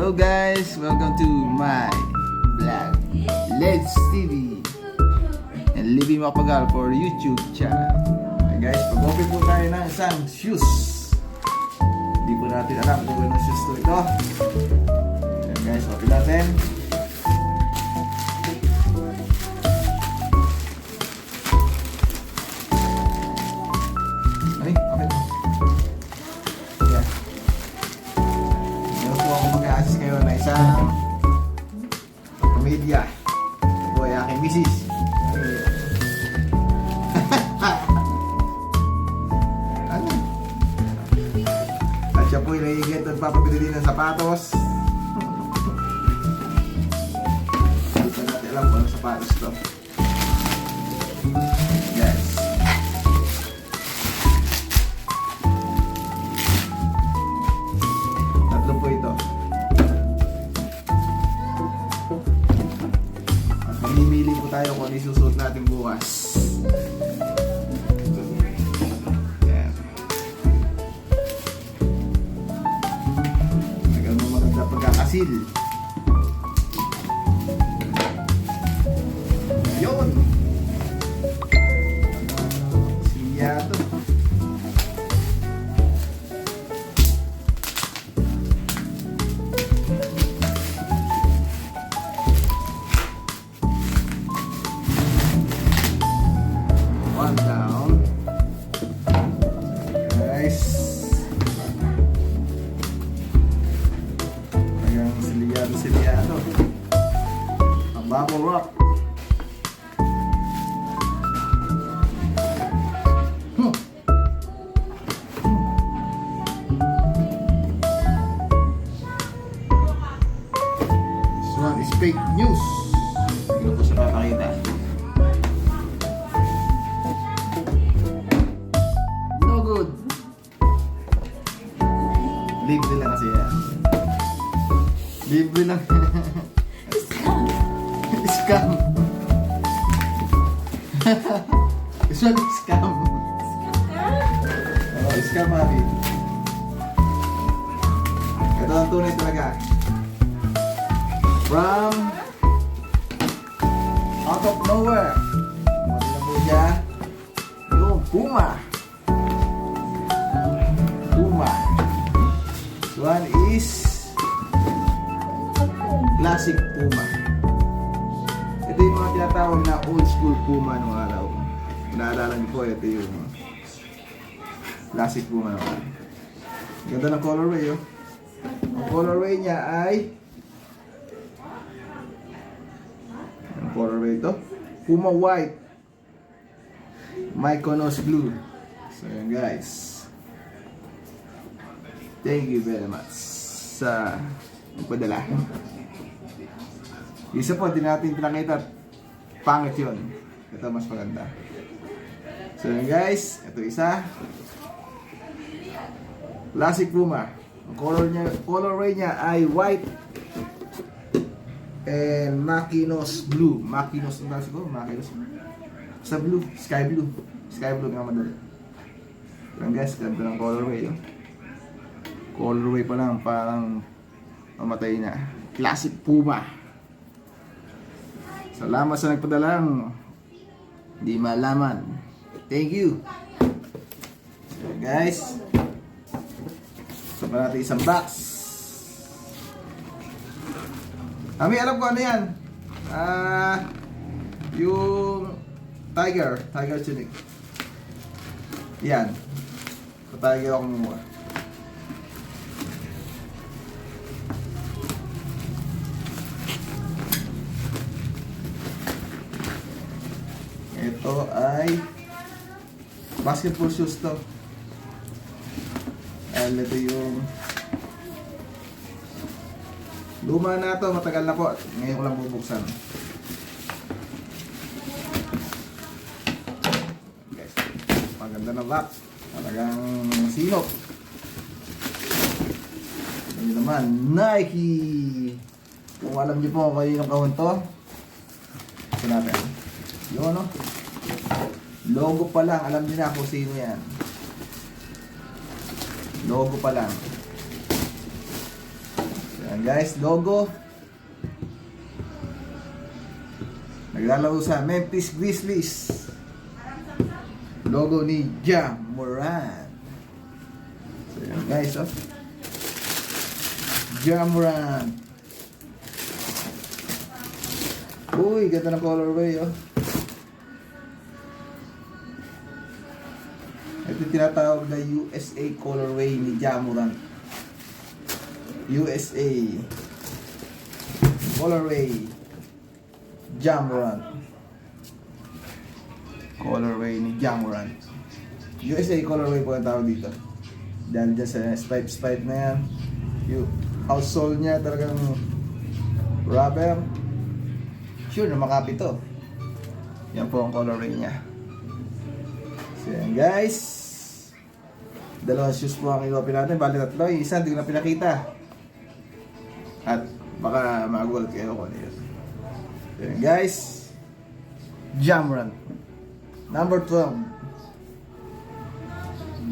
Hello guys, welcome to my vlog, Let's TV and Libby Mapagal for YouTube channel. Okay guys, pag-open po tayo ng isang shoes. Hindi po natin alam kung anong shoes to ito. Okay guys, open natin. Ay, open mo. Yeah. Meron po ako mag-a-assist kayo na isang pamilya. Ito ay aking misis. Ano? At siya po ay naiigit at papabili din ng sapatos. Hindi pa natin alam kung anong sapatos ito. Yes. Tatlo po ito. At mamimili po tayo kung ano isusuot natin bukas. Yan. Tagal mo maganda pagkakasil. Yun! Siya to. One down. Guys. Talagang silyado. Ang bubble wrap. This one is fake news. Hindi ko sa papakita. No good. Libre lang kasi yan. Libre lang. Scam. This one is scam. Oh, scam abi. Ito ang tunay talaga. From out of nowhere. Mati na po siya. Yung Puma. This one is classic Puma. Ito yung mga tinatawag na old school Puma nung araw. Naalala niyo po, ito yung classic Puma nung araw. Ganda ng colorway, oh. Ang colorway niya ay ang colorway ito, Puma White, Mykonos Blue. So yun guys. Thank you very much sa padala. Isa po, di natin pinakita. Pangit yun. Ito mas maganda. So yun guys, ito isa. Classic Puma. Ang colorway niya ay white and Mykonos Blue. Mykonos ang tawag siguro. Mykonos. Sa blue. Sky blue. Sky blue nga madali. Yan guys, ganda ng colorway. Oh. Colorway pa lang, parang mamatay na. Classic Puma. Salamat sa nagpadalang. Di malaman. Thank you. So guys, so pa natin isang box. Kami alam ko ano yan. Yung Tiger tunic. Yan. So Tiger ako muna. Ito ay basketball shoes to. And ito yung luma na to, matagal na po. Ngayon ko lang bubuksan. Guys, maganda na box. Talagang sinop. Ito naman, Nike. Kung alam niyo po kung yung kahon to, ito natin. Yun, no? Logo pa lang, alam niyo na kung sino yan. Logo pa lang. Ayan guys, logo. Naglalaro sa Memphis Grizzlies. Logo ni Ja Morant. So ayan guys, oh. Ja Morant. Uy, ganda ng colorway, oh. Ito tinatawag na USA colorway ni Ja Morant. USA colorway Ja Morant. Colorway ni Ja Morant. USA colorway po ang tawag dito. Dahil dyan sa stripe na yan. Yung outsole niya talagang rubber. Sure na makapit to. Yan po ang colorway niya. So yan guys. Dalawang shoes po ang i-open natin. Bali tatlo. Yung isa hindi ko na pinakita. At baka magulat kayo ko niyo. So yan guys. Ja Morant. Number 12.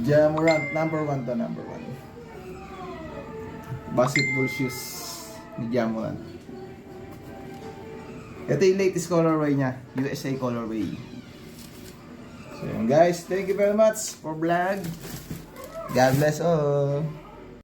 Ja Morant. Number 1 to number 1. Basketball shoes ni Ja Morant. Ito yung latest colorway niya, USA colorway. So yun guys, thank you very much for vlog. God bless all.